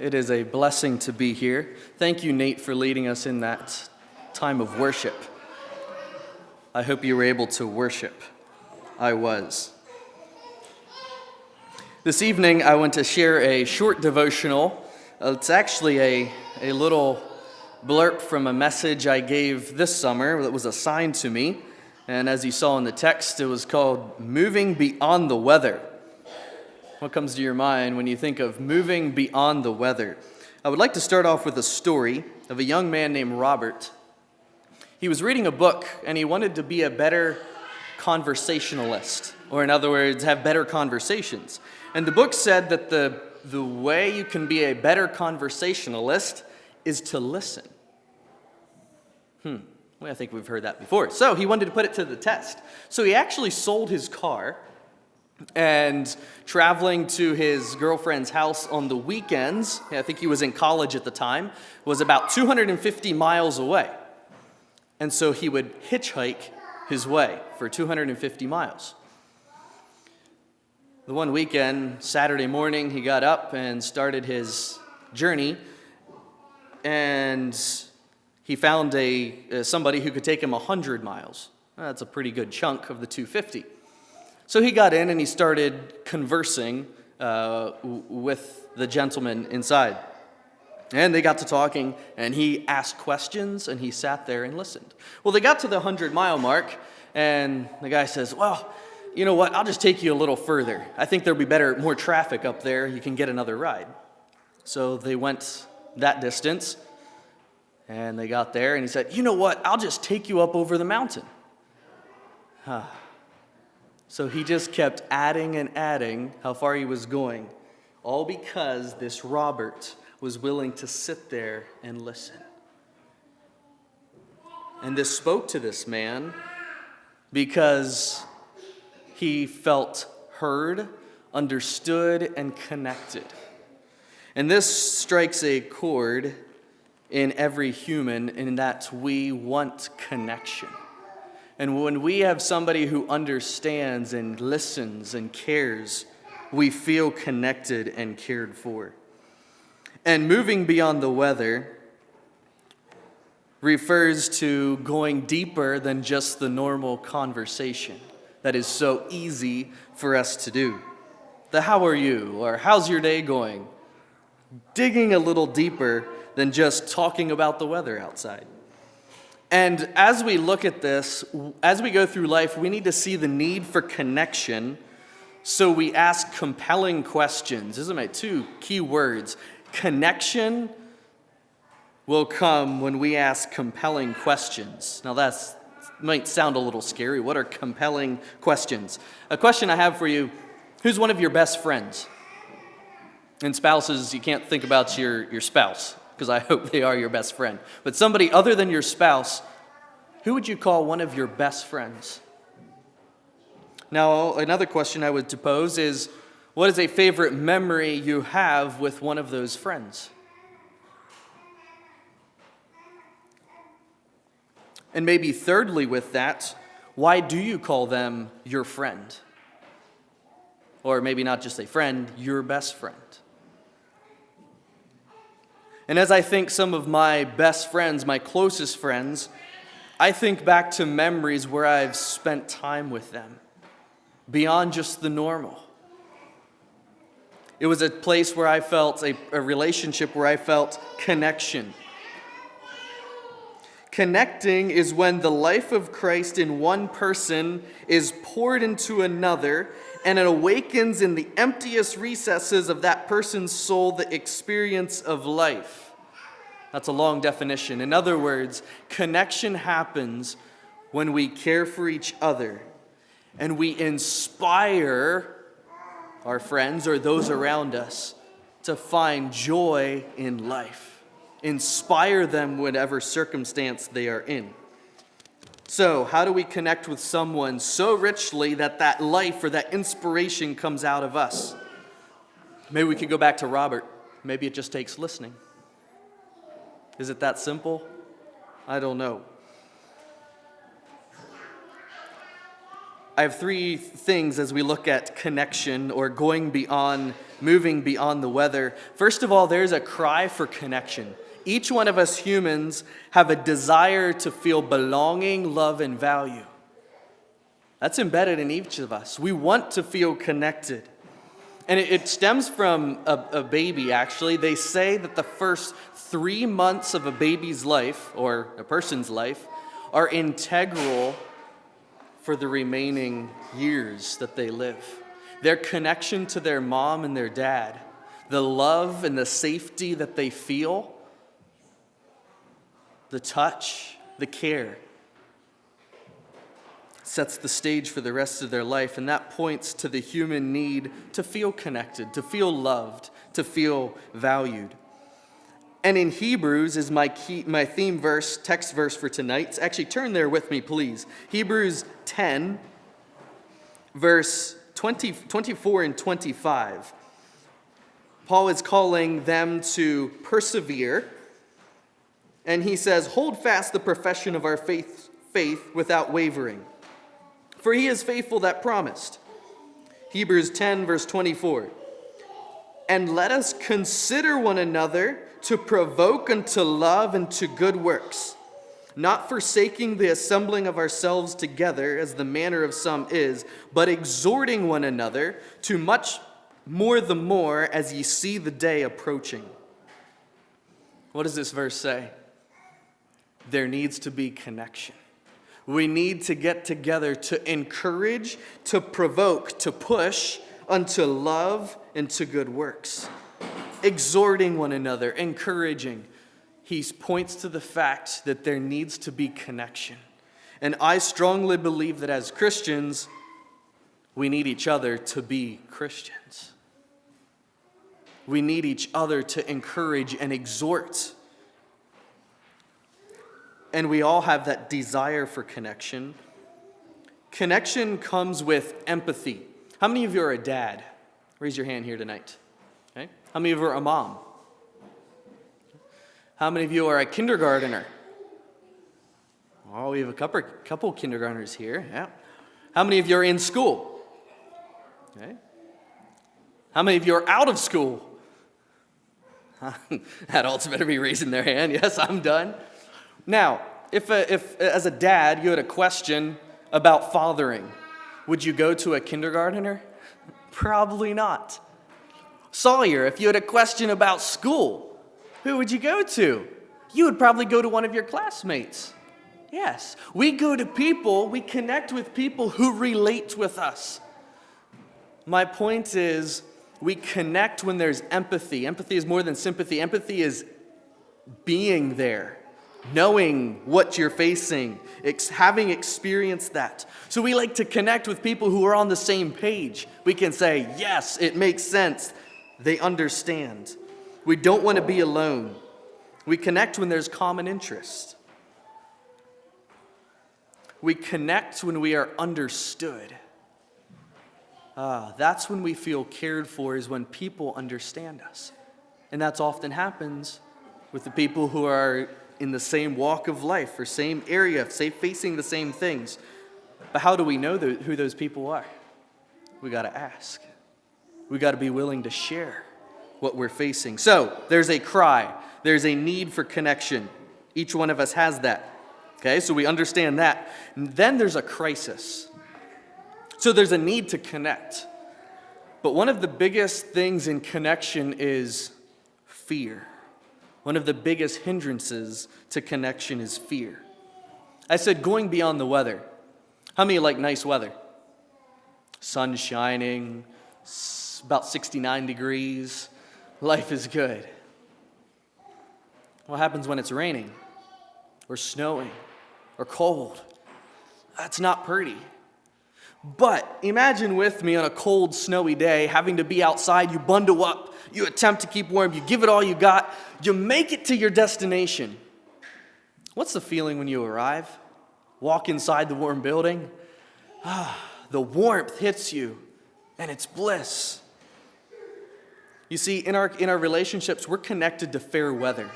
It is a blessing to be here. Thank you, Nate, for leading us in that time of worship. I hope you were able to worship. I was. This evening, I want to share a short devotional. It's actually a little blurb from a message I gave this summer that was assigned to me. And as you saw in the text, it was called Moving Beyond the Weather. What comes to your mind when you think of moving beyond the weather? I would like to start off with a story of a young man named Robert. He was reading a book and he wanted to be a better conversationalist, or in other words, have better conversations. And the book said that the way you can be a better conversationalist is to listen. Well, I think we've heard that before. So he wanted to put it to the test. So he actually sold his car and traveling to his girlfriend's house on the weekends, I think he was in college at the time, was about 250 miles away. And so he would hitchhike his way for 250 miles. The one weekend, Saturday morning, he got up and started his journey, and he found somebody who could take him 100 miles. That's a pretty good chunk of the 250. So he got in and he started conversing with the gentleman inside. And they got to talking, and he asked questions, and he sat there and listened. Well, they got to the 100-mile mark, and the guy says, well, you know what, I'll just take you a little further. I think there'll be more traffic up there. You can get another ride. So they went that distance, and they got there, and he said, you know what, I'll just take you up over the mountain. So he just kept adding and adding how far he was going, all because this Robert was willing to sit there and listen. And this spoke to this man because he felt heard, understood, and connected. And this strikes a chord in every human in that we want connection. And when we have somebody who understands and listens and cares, we feel connected and cared for. And moving beyond the weather refers to going deeper than just the normal conversation that is so easy for us to do. The how are you, or how's your day going? Digging a little deeper than just talking about the weather outside. And as we look at this, as we go through life, we need to see the need for connection, so we ask compelling questions. These are my two key words. Connection will come when we ask compelling questions. Now that might sound a little scary. What are compelling questions? A question I have for you, who's one of your best friends? And spouses, you can't think about your spouse, because I hope they are your best friend. But somebody other than your spouse, who would you call one of your best friends? Now, another question I would pose is, what is a favorite memory you have with one of those friends? And maybe thirdly with that, why do you call them your friend? Or maybe not just a friend, your best friend. And as I think some of my best friends, my closest friends, I think back to memories where I've spent time with them, beyond just the normal. It was a place where I felt a relationship where I felt connection. Connecting is when the life of Christ in one person is poured into another, and it awakens in the emptiest recesses of that person's soul the experience of life. That's a long definition. In other words, connection happens when we care for each other and we inspire our friends or those around us to find joy in life. Inspire them whatever circumstance they are in. So, how do we connect with someone so richly that life or that inspiration comes out of us? Maybe we could go back to Robert. Maybe it just takes listening. Is it that simple? I don't know. I have three things as we look at connection or moving beyond the weather. First of all, there's a cry for connection. Each one of us humans have a desire to feel belonging, love, and value. That's embedded in each of us. We want to feel connected. And it stems from a baby, actually. They say that the first 3 months of a baby's life, or a person's life, are integral for the remaining years that they live. Their connection to their mom and their dad, the love and the safety that they feel, the touch, the care, sets the stage for the rest of their life, and that points to the human need to feel connected, to feel loved, to feel valued. And in Hebrews is my theme verse, text verse for tonight. Actually, turn there with me, please. Hebrews 10, verse 24 and 25. Paul is calling them to persevere, and he says, "Hold fast the profession of our faith without wavering. For he is faithful that promised." Hebrews 10, verse 24. "And let us consider one another to provoke unto love and to good works, not forsaking the assembling of ourselves together, as the manner of some is, but exhorting one another, to much more the more as ye see the day approaching." What does this verse say? There needs to be connection. We need to get together to encourage, to provoke, to push unto love and to good works. Exhorting one another, encouraging. He points to the fact that there needs to be connection. And I strongly believe that as Christians, we need each other to be Christians. We need each other to encourage and exhort. And we all have that desire for connection. Connection comes with empathy. How many of you are a dad? Raise your hand here tonight. Okay. How many of you are a mom? How many of you are a kindergartner? Oh, we have a couple kindergartners here. Yeah. How many of you are in school? Okay. How many of you are out of school? Adults better be raising their hand. Yes, I'm done. Now, if as a dad you had a question about fathering, would you go to a kindergartner? Probably not. Sawyer, if you had a question about school, who would you go to? You would probably go to one of your classmates. Yes, we go to people, we connect with people who relate with us. My point is, we connect when there's empathy. Empathy is more than sympathy. Empathy is being there, knowing what you're facing, having experienced that. So we like to connect with people who are on the same page. We can say, yes, it makes sense. They understand. We don't want to be alone. We connect when there's common interest. We connect when we are understood. That's when we feel cared for, is when people understand us. And that often happens with the people who are in the same walk of life or same area, facing the same things. But how do we know who those people are? We got to ask. We got to be willing to share what we're facing. So there's a cry. There's a need for connection. Each one of us has that. Okay, so we understand that. And then there's a crisis. So there's a need to connect. But one of the biggest things in connection is fear. One of the biggest hindrances to connection is fear. I said going beyond the weather. How many like nice weather? Sun shining, about 69 degrees. Life is good. What happens when it's raining or snowing or cold? That's not pretty. But imagine with me on a cold, snowy day, having to be outside, you bundle up, you attempt to keep warm, you give it all you got, you make it to your destination. What's the feeling when you arrive? Walk inside the warm building. The warmth hits you, and it's bliss. You see, in our relationships, we're connected to fair weather.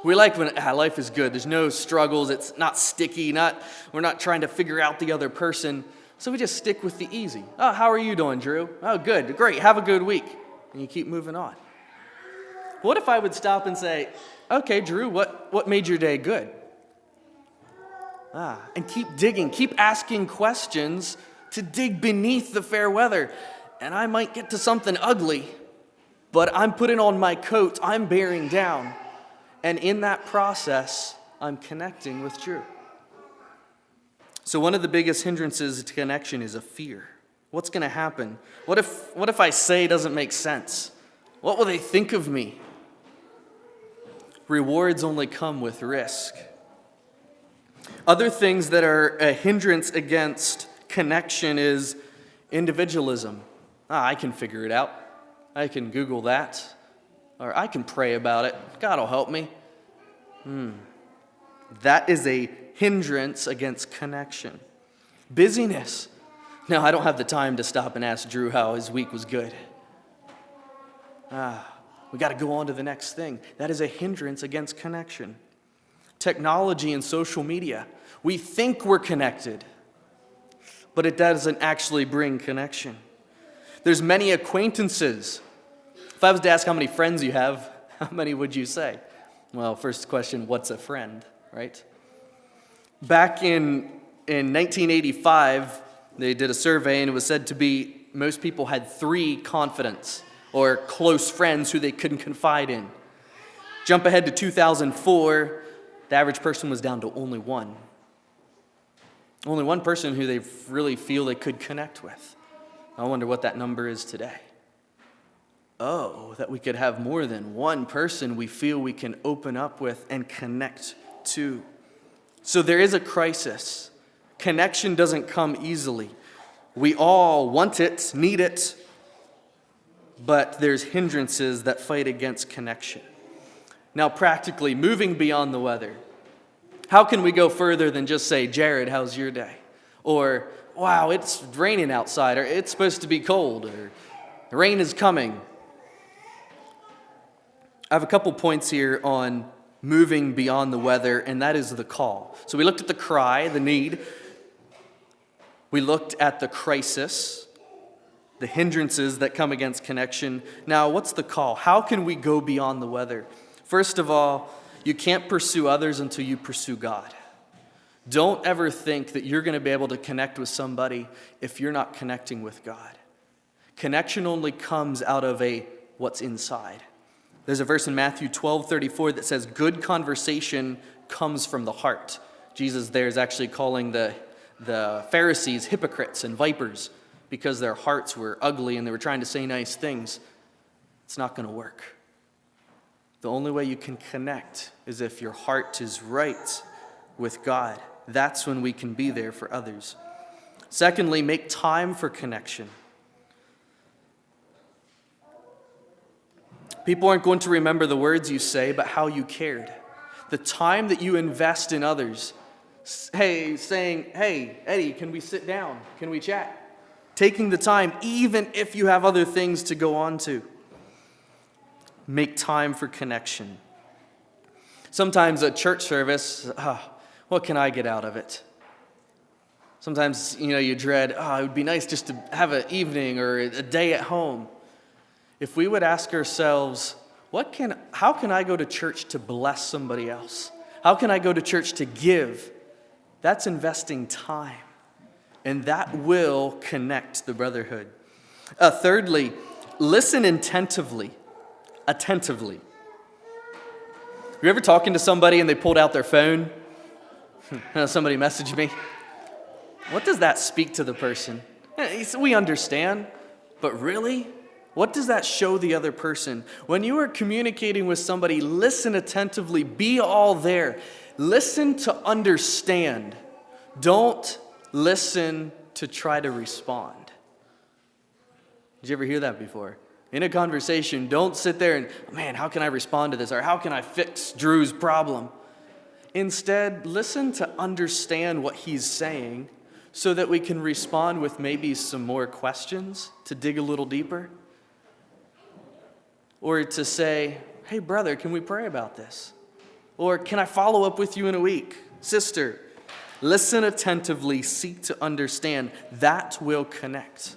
We like when life is good. There's no struggles. It's not sticky. We're not trying to figure out the other person. So we just stick with the easy. Oh, how are you doing, Drew? Oh, good, great, have a good week. And you keep moving on. What if I would stop and say, okay, Drew, what made your day good? And keep digging, keep asking questions to dig beneath the fair weather. And I might get to something ugly, but I'm putting on my coat, I'm bearing down. And in that process, I'm connecting with Drew. So one of the biggest hindrances to connection is a fear. What's going to happen? What if I say doesn't make sense? What will they think of me? Rewards only come with risk. Other things that are a hindrance against connection is individualism. I can figure it out. I can Google that. Or I can pray about it. God will help me. That is a hindrance against connection. Busyness. No, I don't have the time to stop and ask Drew how his week was good. We got to go on to the next thing. That is a hindrance against connection. Technology and social media. We think we're connected, but it doesn't actually bring connection. There's many acquaintances. If I was to ask how many friends you have, how many would you say? Well, first question, what's a friend, right? Back in 1985, they did a survey, and it was said to be most people had 3 confidants or close friends who they couldn't confide in. Jump ahead to 2004, the average person was down to only 1. Only 1 person who they really feel they could connect with. I wonder what that number is today. Oh, that we could have more than 1 person we feel we can open up with and connect to. So there is a crisis. Connection doesn't come easily. We all want it, need it, but there's hindrances that fight against connection. Now, practically, moving beyond the weather, how can we go further than just say, Jared, how's your day? Or, wow, it's raining outside, or it's supposed to be cold, or the rain is coming. I have a couple points here on moving beyond the weather, and that is the call. So we looked at the cry, the need. We looked at the crisis, the hindrances that come against connection. Now, what's the call? How can we go beyond the weather? First of all, you can't pursue others until you pursue God. Don't ever think that you're going to be able to connect with somebody if you're not connecting with God. Connection only comes out of what's inside. There's a verse in Matthew 12:34 that says, good conversation comes from the heart. Jesus there is actually calling the Pharisees hypocrites and vipers because their hearts were ugly and they were trying to say nice things. It's not going to work. The only way you can connect is if your heart is right with God. That's when we can be there for others. Secondly, make time for connection. People aren't going to remember the words you say, but how you cared. The time that you invest in others. Saying, hey, Eddie, can we sit down? Can we chat? Taking the time, even if you have other things to go on to. Make time for connection. Sometimes a church service, what can I get out of it? Sometimes, you dread, it would be nice just to have an evening or a day at home. If we would ask ourselves, how can I go to church to bless somebody else? How can I go to church to give? That's investing time. And that will connect the brotherhood. Thirdly, listen attentively. You ever talking to somebody and they pulled out their phone? Somebody messaged me. What does that speak to the person? We understand, but really? What does that show the other person? When you are communicating with somebody, listen attentively, be all there. Listen to understand. Don't listen to try to respond. Did you ever hear that before? In a conversation, don't sit there and, man, how can I respond to this? Or how can I fix Drew's problem? Instead, listen to understand what he's saying so that we can respond with maybe some more questions to dig a little deeper. Or to say, hey, brother, can we pray about this? Or can I follow up with you in a week? Sister, Listen attentively, seek to understand. That will connect.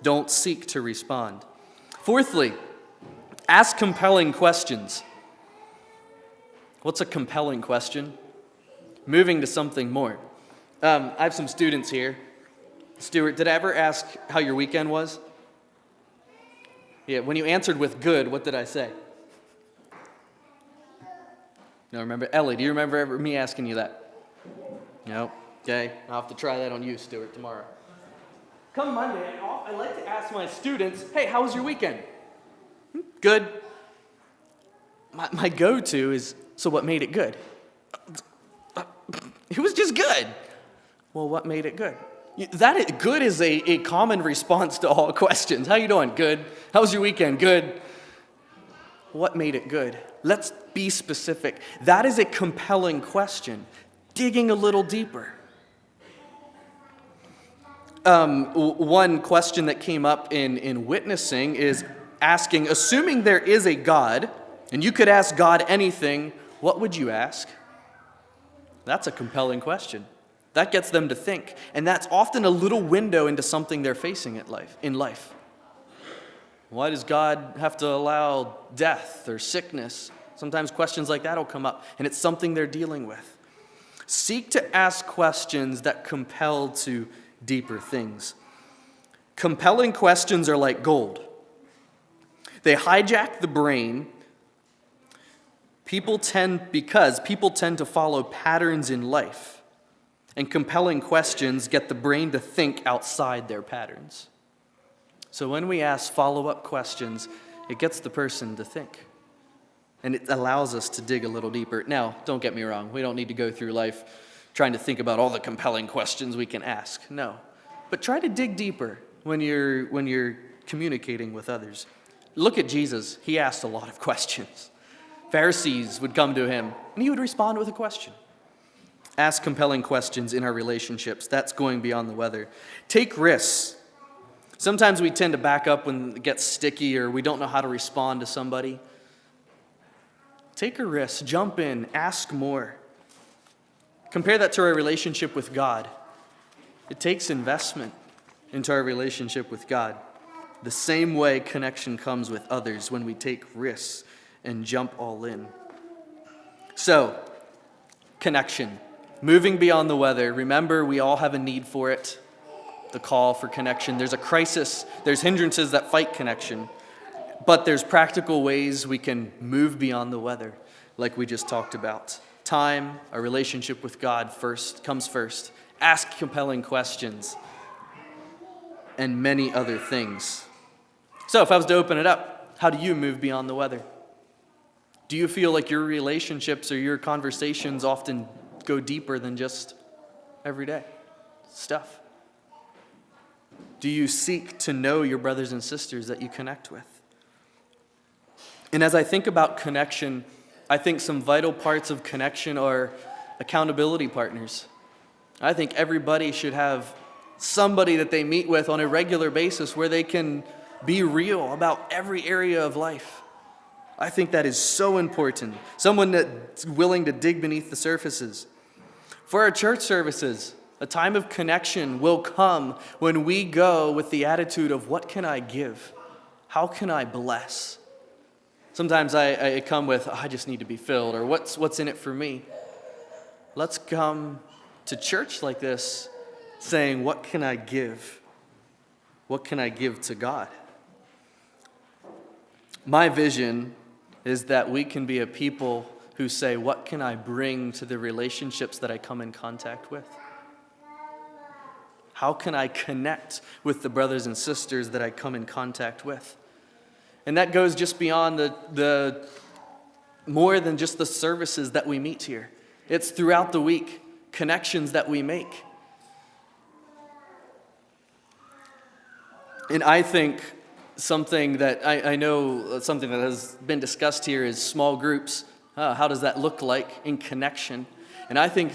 Don't seek to respond. Fourthly, ask compelling questions. What's a compelling question? Moving to something more. I have some students here. Stuart, did I ever ask how your weekend was? Yeah, when you answered with good, what did I say? No, remember? Ellie, do you remember ever me asking you that? No? Okay, I'll have to try that on you, Stuart, tomorrow. Come Monday, I like to ask my students, hey, how was your weekend? Good. My go-to is, so what made it good? It was just good. Well, what made it good? Good is a common response to all questions. How you doing? Good. How was your weekend? Good. What made it good? Let's be specific. That is a compelling question. Digging a little deeper. One question that came up in witnessing is asking, assuming there is a God, and you could ask God anything, what would you ask? That's a compelling question. That gets them to think. And that's often a little window into something they're facing in life. Why does God have to allow death or sickness? Sometimes questions like that will come up, and it's something they're dealing with. Seek to ask questions that compel to deeper things. Compelling questions are like gold. They hijack the brain because people tend to follow patterns in life. And compelling questions get the brain to think outside their patterns. So when we ask follow-up questions, it gets the person to think. And it allows us to dig a little deeper. Now, don't get me wrong. We don't need to go through life trying to think about all the compelling questions we can ask. No. But try to dig deeper when you're communicating with others. Look at Jesus. He asked a lot of questions. Pharisees would come to him, and he would respond with a question. Ask compelling questions in our relationships. That's going beyond the weather. Take risks. Sometimes we tend to back up when it gets sticky or we don't know how to respond to somebody. Take a risk. Jump in. Ask more. Compare that to our relationship with God. It takes investment into our relationship with God. The same way connection comes with others when we take risks and jump all in. So, connection. Moving beyond the weather. Remember, we all have a need for it. The call for connection. There's a crisis. There's hindrances that fight connection. But there's practical ways we can move beyond the weather, like we just talked about. Time, our relationship with God comes first. Ask compelling questions. And many other things. So if I was to open it up, how do you move beyond the weather? Do you feel like your relationships or your conversations often go deeper than just everyday stuff? Do you seek to know your brothers and sisters that you connect with? And as I think about connection, I think some vital parts of connection are accountability partners. I think everybody should have somebody that they meet with on a regular basis where they can be real about every area of life. I think that is so important. Someone that's willing to dig beneath the surfaces. For our church services, a time of connection will come when we go with the attitude of, what can I give? How can I bless? Sometimes I come with, I just need to be filled, or what's in it for me? Let's come to church like this saying, what can I give? What can I give to God? My vision is that we can be a people who say, what can I bring to the relationships that I come in contact with? How can I connect with the brothers and sisters that I come in contact with? And that goes just beyond the more than just the services that we meet here. It's throughout the week, connections that we make. And I think something that I know something that has been discussed here is small groups. How does that look like in connection? And I think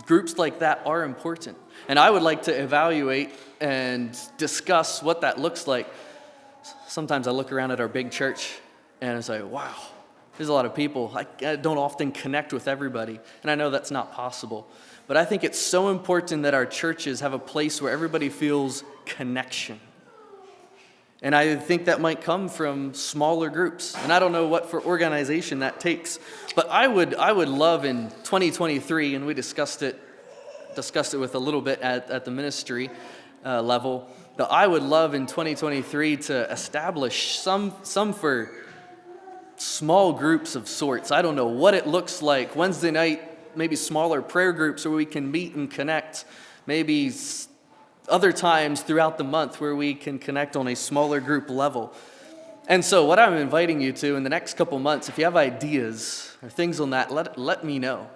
groups like that are important. And I would like to evaluate and discuss what that looks like. Sometimes I look around at our big church and I say, wow, There's a lot of people. I don't often connect with everybody, and I know that's not possible. But I think it's so important that our churches have a place where everybody feels connection. And I think that might come from smaller groups. And I don't know what for organization that takes. But I would love in 2023, and we discussed it with a little bit at the ministry level, that I would love in 2023 to establish some for small groups of sorts. I don't know what it looks like. Wednesday night, maybe smaller prayer groups where we can meet and connect. Maybe other times throughout the month where we can connect on a smaller group level. And so what I'm inviting you to in the next couple months, if you have ideas or things on that, let me know,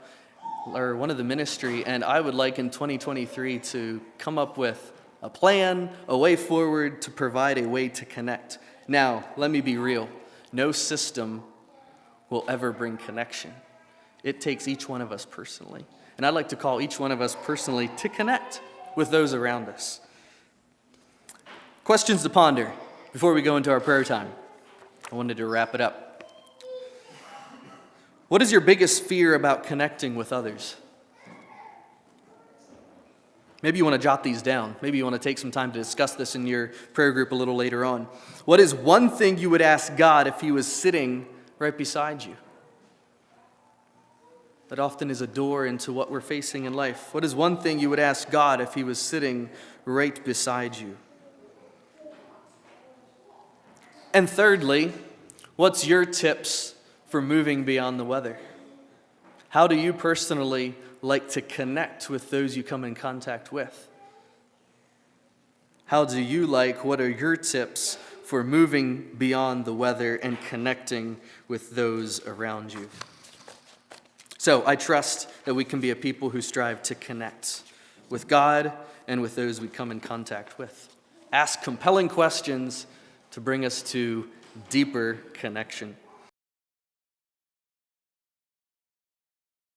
or one of the ministry, and I would like in 2023 to come up with a plan, a way forward to provide a way to connect. Now, let me be real. No system will ever bring connection. It takes each one of us personally. And I'd like to call each one of us personally to connect with those around us. Questions to ponder before we go into our prayer time. I wanted to wrap it up. What is your biggest fear about connecting with others? Maybe you want to jot these down. Maybe you want to take some time to discuss this in your prayer group a little later on. What is one thing you would ask God if He was sitting right beside you? That often is a door into what we're facing in life. What is one thing you would ask God if He was sitting right beside you? And thirdly, what's your tips for moving beyond the weather? How do you personally like to connect with those you come in contact with? What are your tips for moving beyond the weather and connecting with those around you? So I trust that we can be a people who strive to connect with God and with those we come in contact with. Ask compelling questions to bring us to deeper connection.